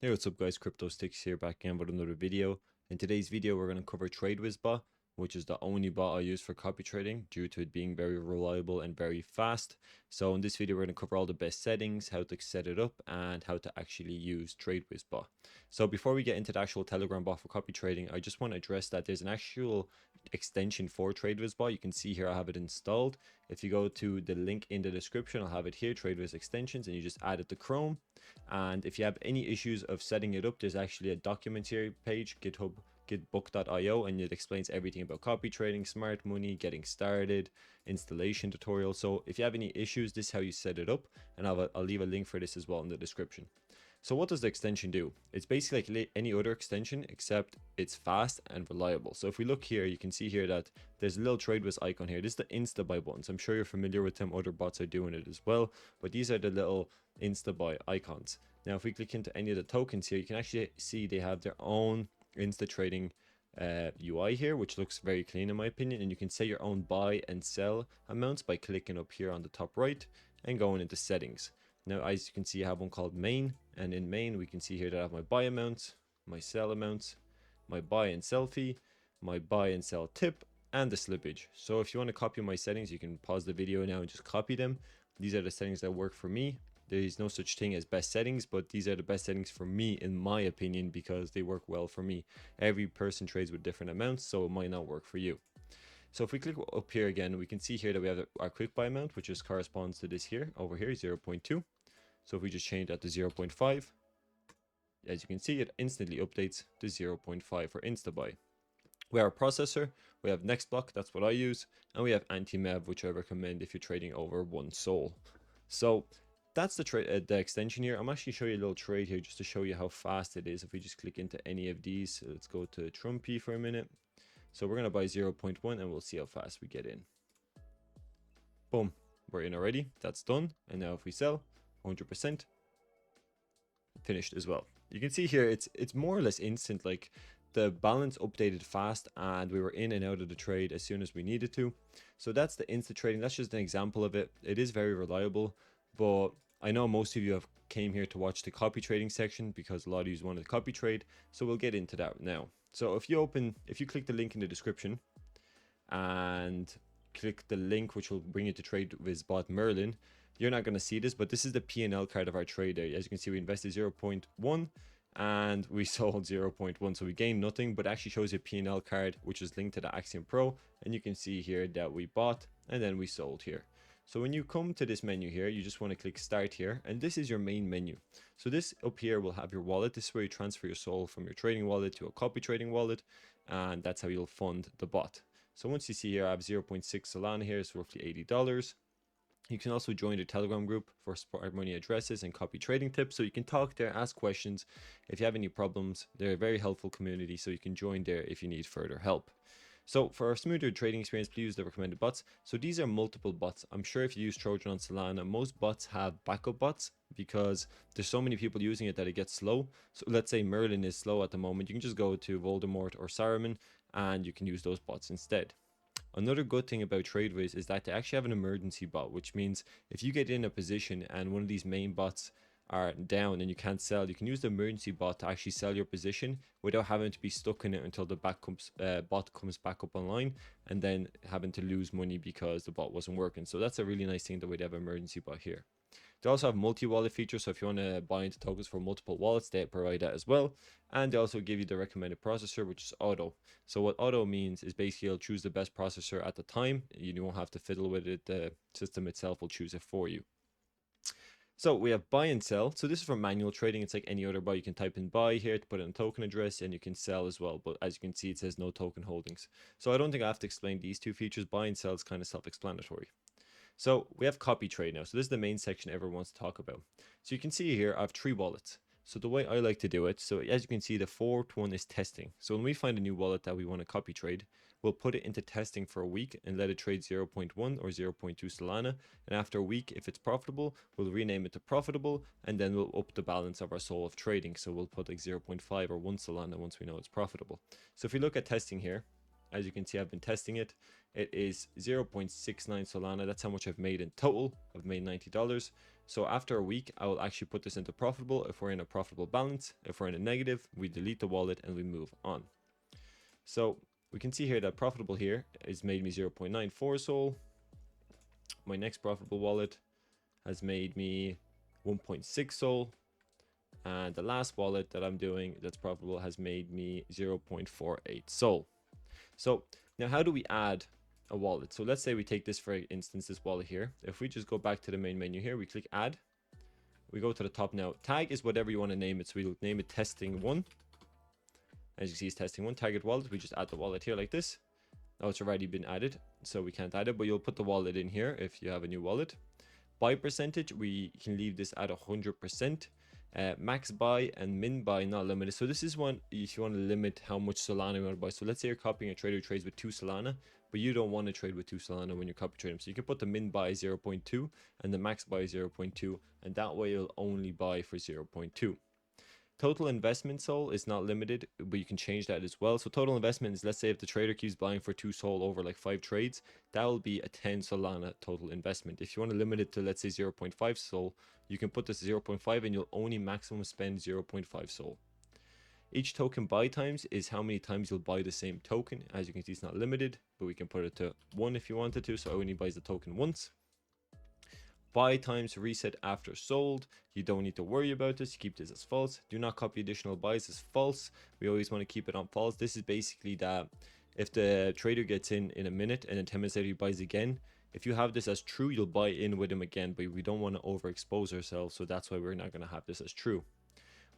Hey, what's up guys, Crypto Sticks here back again with another video. In today's video we're going to cover TradeWiz bot, which is the only bot I use for copy trading due to it being very reliable and very fast. So in this video we're going to cover all the best settings, how to set it up, and how to actually use TradeWiz bot. So before we get into the actual Telegram bot for copy trading, I just want to address that there's an actual extension for TradeWiz bot. You can see here I have it installed. If you go to the link in the description, I'll have it here, TradeWiz extensions, and you just add it to Chrome. And if you have any issues of setting it up, there's actually a documentary page, gitbook.io, and it explains everything about copy trading, smart money, getting started, installation tutorial. So if you have any issues, this is how you set it up, and I'll leave a link for this as well in the description. So what does the extension do? It's basically like any other extension, except it's fast and reliable. So if we look here, you can see here that there's a little TradeWiz icon here. This is the Insta Buy buttons. I'm sure you're familiar with them. Other bots are doing it as well, but these are the little Insta Buy icons. Now, if we click into any of the tokens here, you can actually see they have their own Insta trading UI here, which looks very clean in my opinion. And you can set your own buy and sell amounts by clicking up here on the top right and going into settings. Now, as you can see, I have one called main, and in main we can see here that I have my buy amounts, my sell amounts, my buy and sell fee, my buy and sell tip, and the slippage. So if you want to copy my settings, you can pause the video now and just copy them. These are the settings that work for me. There is no such thing as best settings, but these are the best settings for me in my opinion because they work well for me. Every person trades with different amounts, so it might not work for you. So if we click up here again, we can see here that we have our quick buy amount, which just corresponds to this here over here, 0.2. So if we just change that to 0.5, as you can see, it instantly updates to 0.5 for InstaBuy. We have a processor, we have NextBlock, that's what I use, and we have anti-mev, which I recommend if you're trading over one sol. So that's the extension here. I'm actually showing you a little trade here just to show you how fast it is. If we just click into any of these, so let's go to Trumpy for a minute. So we're going to buy 0.1 and we'll see how fast we get in. Boom, we're in already. That's done. And now if we sell, 100% finished as well. You can see here it's more or less instant. Like the balance updated fast and we were in and out of the trade as soon as we needed to. So that's the instant trading. That's just an example of it. It is very reliable, but I know most of you have came here to watch the copy trading section because a lot of you wanted to copy trade. So we'll get into that now. So if you click the link in the description and click the link which will bring you to TradeWiz bot Merlin, you're not going to see this, but this is the P&L card of our trade there. As you can see, we invested 0.1 and we sold 0.1, so we gained nothing, but it actually shows you a P&L card which is linked to the Axiom Pro, and you can see here that we bought and then we sold here. So when you come to this menu here, you just want to click start here, and this is your main menu. So this up here will have your wallet. This is where you transfer your SOL from your trading wallet to a copy trading wallet, and that's how you'll fund the bot. So once you see here, I have 0.6 Solana here, it's roughly $80. You can also join the Telegram group for smart money addresses and copy trading tips. So you can talk there, ask questions. If you have any problems, they're a very helpful community. So you can join there if you need further help. So for a smoother trading experience, please use the recommended bots. So these are multiple bots. I'm sure if you use Trojan on Solana, most bots have backup bots because there's so many people using it that it gets slow. So let's say Merlin is slow at the moment. You can just go to Voldemort or Saruman and you can use those bots instead. Another good thing about TradeWiz is that they actually have an emergency bot, which means if you get in a position and one of these main bots are down and you can't sell, you can use the emergency bot to actually sell your position without having to be stuck in it until the bot comes back up online and then having to lose money because the bot wasn't working. So that's a really nice thing, the way they have an emergency bot here. They also have multi-wallet features, so if you want to buy into tokens for multiple wallets, they provide that as well. And they also give you the recommended processor, which is auto. So what auto means is basically it'll choose the best processor at the time. You don't have to fiddle with it. The system itself will choose it for you. So we have buy and sell. So this is for manual trading. It's like any other buy. You can type in buy here to put in a token address, and you can sell as well. But as you can see, it says no token holdings. So I don't think I have to explain these two features. Buy and sell is kind of self-explanatory. So we have copy trade now. So this is the main section everyone wants to talk about. So you can see here, I have 3 wallets. So the way I like to do it, so as you can see, the fourth one is testing. So when we find a new wallet that we want to copy trade, we'll put it into testing for a week and let it trade 0.1 or 0.2 Solana. And after a week, if it's profitable, we'll rename it to profitable, and then we'll up the balance of our SOL of trading. So we'll put like 0.5 or 1 Solana once we know it's profitable. So if we look at testing here, as you can see, I've been testing it. It is 0.69 Solana. That's how much I've made in total. I've made $90. So after a week, I will actually put this into profitable if we're in a profitable balance. If we're in a negative, we delete the wallet and we move on. So we can see here that profitable here is made me 0.94 Sol. My next profitable wallet has made me 1.6 Sol. And the last wallet that I'm doing that's profitable has made me 0.48 Sol. So now how do we add a wallet? So let's say we take this, for instance, this wallet here. If we just go back to the main menu here, we click add. We go to the top now. Tag is whatever you want to name it. So we'll name it testing 1. As you see, it's testing 1. Target wallet. We just add the wallet here like this. Now it's already been added, so we can't add it, but you'll put the wallet in here if you have a new wallet. Buy percentage, we can leave this at 100%. Max buy and min buy not limited. So this is one if you want to limit how much Solana you want to buy. So let's say you're copying a trader who trades with 2 Solana, but you don't want to trade with 2 Solana when you're copy trading. So you can put the min buy 0.2 and the max buy 0.2, and that way you'll only buy for 0.2. Total investment Sol is not limited, but you can change that as well. So total investment is, let's say if the trader keeps buying for 2 Sol over like 5 trades, that will be a 10 Solana total investment. If you want to limit it to, let's say 0.5 Sol, you can put this 0.5 and you'll only maximum spend 0.5 Sol. Each token buy times is how many times you'll buy the same token. As you can see, it's not limited, but we can put it to 1 if you wanted to. So it only buys the token once. Buy times reset after sold. You don't need to worry about this. You keep this as false. Do not copy additional buys as false. We always want to keep it on false. This is basically that if the trader gets in a minute and then 10 minutes later he buys again, if you have this as true, you'll buy in with him again, but we don't want to overexpose ourselves. So that's why we're not going to have this as true.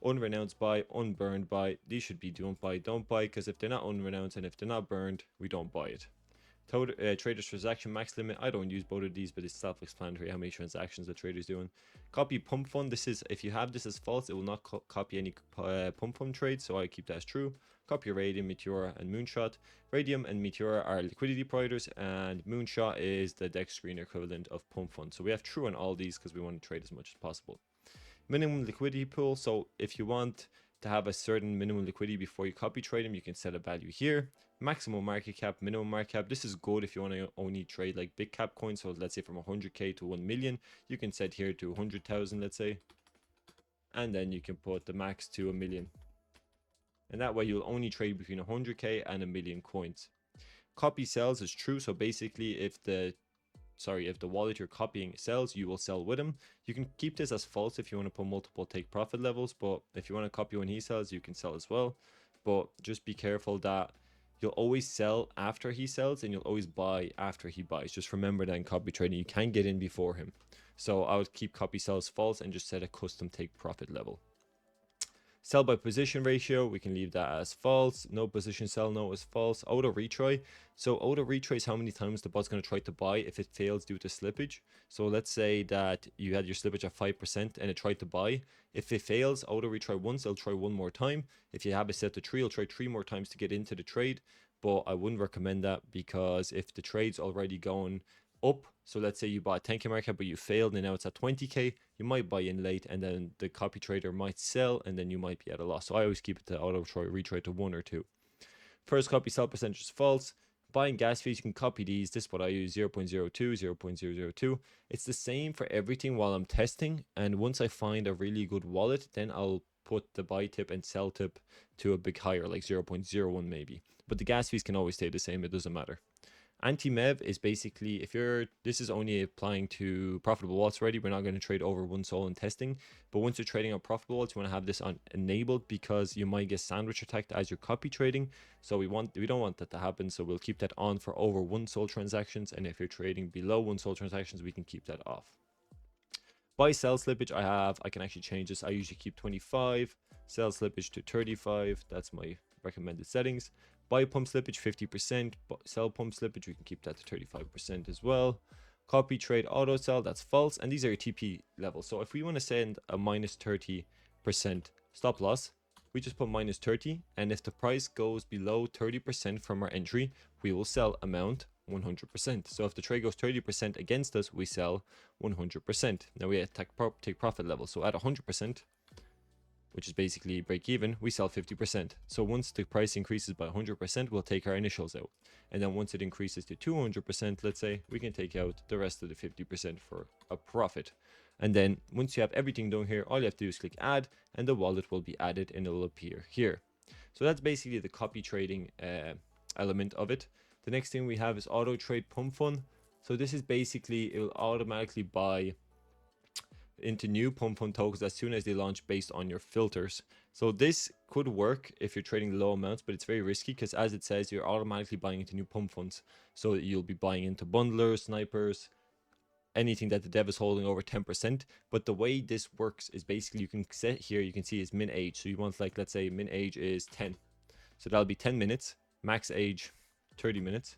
Unrenounced buy, unburned buy. These should be don't buy, because if they're not unrenounced and if they're not burned, we don't buy it. Trader's transaction max limit. I don't use both of these, but it's self-explanatory how many transactions the trader's doing. Copy pump fund. This is, if you have this as false, it will not copy any pump fund trades, so I keep that as true. Copy raydium, meteora, and moonshot. Raydium and meteora are liquidity providers, and moonshot is the dex screen equivalent of pump fund. So we have true on all these because we want to trade as much as possible. Minimum liquidity pool. So if you want to have a certain minimum liquidity before you copy trade them, you can set a value here. Maximum market cap, minimum market cap. This is good if you want to only trade like big cap coins. So let's say from 100k to 1 million, you can set here to 100,000, let's say, and then you can put the max to 1 million, and that way you'll only trade between 100k and 1 million coins. Copy sells is true. So basically if the wallet you're copying sells, you will sell with him. You can keep this as false if you want to put multiple take profit levels, but if you want to copy when he sells, you can sell as well. But just be careful that you'll always sell after he sells and you'll always buy after he buys. Just remember that in copy trading, you can get in before him. So I would keep copy sells false and just set a custom take profit level. Sell by position ratio, we can leave that as false. No position sell, no is false. Auto retry. So auto retry is how many times the bot's going to try to buy if it fails due to slippage. So let's say that you had your slippage at 5% and it tried to buy. If it fails, auto retry once, it'll try one more time. If you have it set to 3, it'll try 3 more times to get into the trade. But I wouldn't recommend that, because if the trade's already going up, so let's say you bought 10k market cap but you failed and now it's at 20k, you might buy in late and then the copy trader might sell and then you might be at a loss. So I always keep it to auto retry to 1 or 2. First copy sell percentage is false. Buying gas fees, you can copy these. This is what I use, 0.02, 0.002. It's the same for everything while I'm testing, and once I find a really good wallet, then I'll put the buy tip and sell tip to a bit higher, like 0.01 maybe. But the gas fees can always stay the same, it doesn't matter. Anti-MEV is basically, this is only applying to profitable wallets already. We're not going to trade over 1 Sol in testing, but once you're trading on profitable wallets, you want to have this on enabled, because you might get sandwich attacked as you're copy trading. So we don't want that to happen. So we'll keep that on for over 1 Sol transactions, and if you're trading below 1 Sol transactions, we can keep that off. Buy sell slippage, I can actually change this. I usually keep 25, sell slippage to 35. That's my recommended settings. Buy pump slippage 50%, sell pump slippage, we can keep that to 35% as well. Copy trade auto sell, that's false, and these are your TP levels. So if we want to send a minus 30% stop loss, we just put minus 30, and if the price goes below 30% from our entry, we will sell amount 100%. So if the trade goes 30% against us, we sell 100%. Now we take profit level. So at 100%, which is basically break even, we sell 50%. So once the price increases by 100%, we'll take our initials out. And then once it increases to 200%, let's say, we can take out the rest of the 50% for a profit. And then once you have everything done here, all you have to do is click add, and the wallet will be added and it will appear here. So that's basically the copy trading element of it. The next thing we have is auto trade pump fund. So this is basically, it will automatically buy into new pump fund tokens as soon as they launch based on your filters. So this could work if you're trading low amounts, but it's very risky because, as it says, you're automatically buying into new pump funds. So you'll be buying into bundlers, snipers, anything that the dev is holding over 10%. But the way this works is basically you can set here, you can see is min age. So you want, like, let's say min age is 10. So that'll be 10 minutes, max age 30 minutes,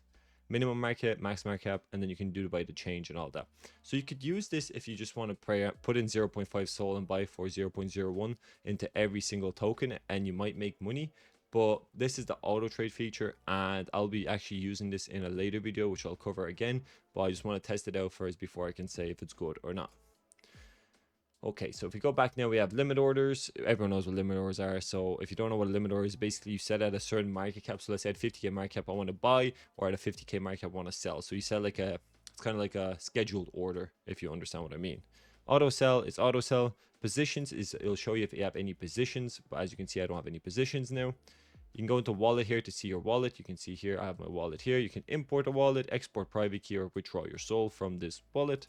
minimum market, max market cap, and then you can do by the change and all that. So you could use this if you just want to put in 0.5 Sol and buy for 0.01 into every single token, and you might make money. But this is the auto trade feature, and I'll be actually using this in a later video, which I'll cover again, but I just want to test it out first before I can say if it's good or not. Okay, so if we go back now, we have limit orders. Everyone knows what limit orders are. So if you don't know what a limit order is, basically you set at a certain market cap. So let's say at 50k market cap I want to buy, or at a 50k market cap I want to sell. So you sell like it's kind of like a scheduled order, if you understand what I mean. Auto sell is auto sell. Positions is, it'll show you if you have any positions, but as you can see, I don't have any positions now. You can go into wallet here to see your wallet. You can see here I have my wallet here. You can import a wallet, export private key, or withdraw your SOL from this wallet.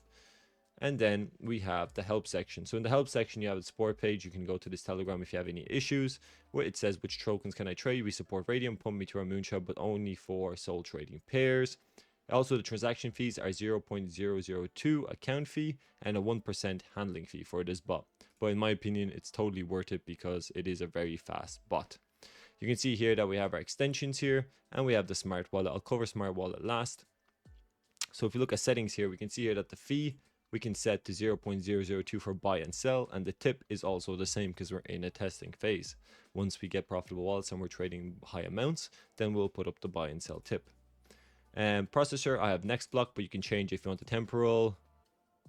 And then we have the help section. So in the help section, you have the support page. You can go to this Telegram if you have any issues. Where it says, which tokens can I trade? We support Raydium, pump me to our moonshot, but only for SOL trading pairs. Also, the transaction fees are 0.002 account fee and a 1% handling fee for this bot. But in my opinion, it's totally worth it because it is a very fast bot. You can see here that we have our extensions here, and we have the smart wallet. I'll cover smart wallet last. So if you look at settings here, we can see here that the fee we can set to 0.002 for buy and sell, and the tip is also the same because we're in a testing phase. Once we get profitable wallets and we're trading high amounts, then we'll put up the buy and sell tip. Processor, I have next block, but you can change if you want the temporal,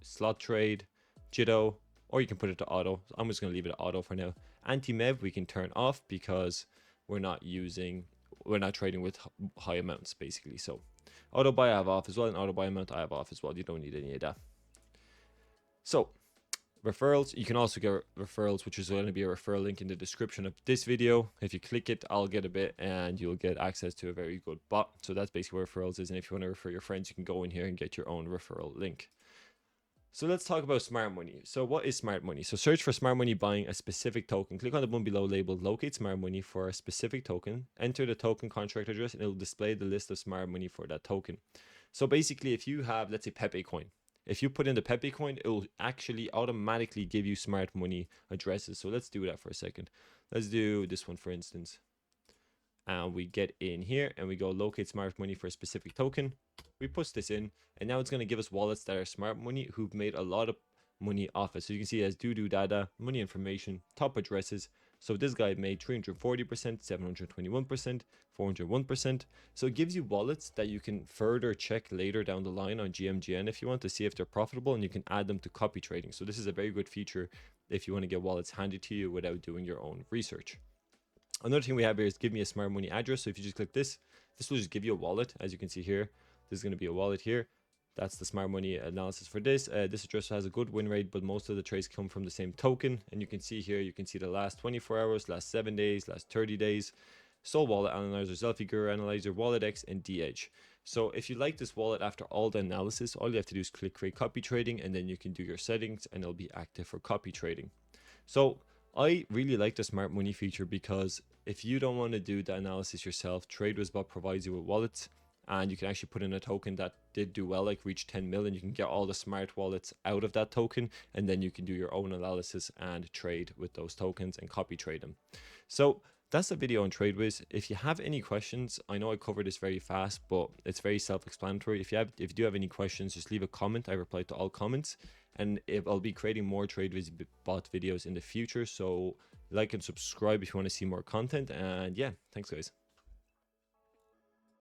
slot trade, jitto, or you can put it to auto. I'm just going to leave it at auto for now. Anti-mev we can turn off because we're not trading with high amounts basically. So auto buy I have off as well, and auto buy amount I have off as well. You don't need any of that. So referrals, you can also get referrals, which is going to be a referral link in the description of this video. If you click it, I'll get a bit and you'll get access to a very good bot. So that's basically what referrals is. And if you want to refer your friends, you can go in here and get your own referral link. So let's talk about smart money. So what is smart money? So search for smart money buying a specific token. Click on the one below labeled locate smart money for a specific token. Enter the token contract address and it will display the list of smart money for that token. So basically, if you have, let's say, Pepe coin, if you put in the Pepe coin, it will actually automatically give you smart money addresses. So let's do that for a second. Let's do this one, for instance. And we get in here and we go locate smart money for a specific token. We push this in, and now it's going to give us wallets that are smart money who've made a lot of money off it. So you can see it has doo data, money information, top addresses. So this guy made 340%, 721%, 401%. So it gives you wallets that you can further check later down the line on GMGN if you want to see if they're profitable, and you can add them to copy trading. So this is a very good feature if you want to get wallets handed to you without doing your own research. Another thing we have here is give me a smart money address. So if you just click this, this will just give you a wallet. As you can see here, there's going to be a wallet here. That's the smart money analysis for this. This address has a good win rate, but most of the trades come from the same token. And you can see here, you can see the last 24 hours, last 7 days, last 30 days. Soul Wallet Analyzer, Selfie Guru Analyzer, WalletX, and D-Edge. So if you like this wallet after all the analysis, all you have to do is click create copy trading, and then you can do your settings and it'll be active for copy trading. So I really like the smart money feature because if you don't want to do the analysis yourself, TradeWiz bot provides you with wallets, and you can actually put in a token that did do well, like reach 10 million. You can get all the smart wallets out of that token, and then you can do your own analysis and trade with those tokens and copy trade them. So that's the video on TradeWiz. If you have any questions, I know I covered this very fast, but it's very self-explanatory. If you do have any questions, just leave a comment. I reply to all comments, and I'll be creating more TradeWiz bot videos in the future. So like and subscribe if you want to see more content. And yeah, thanks guys.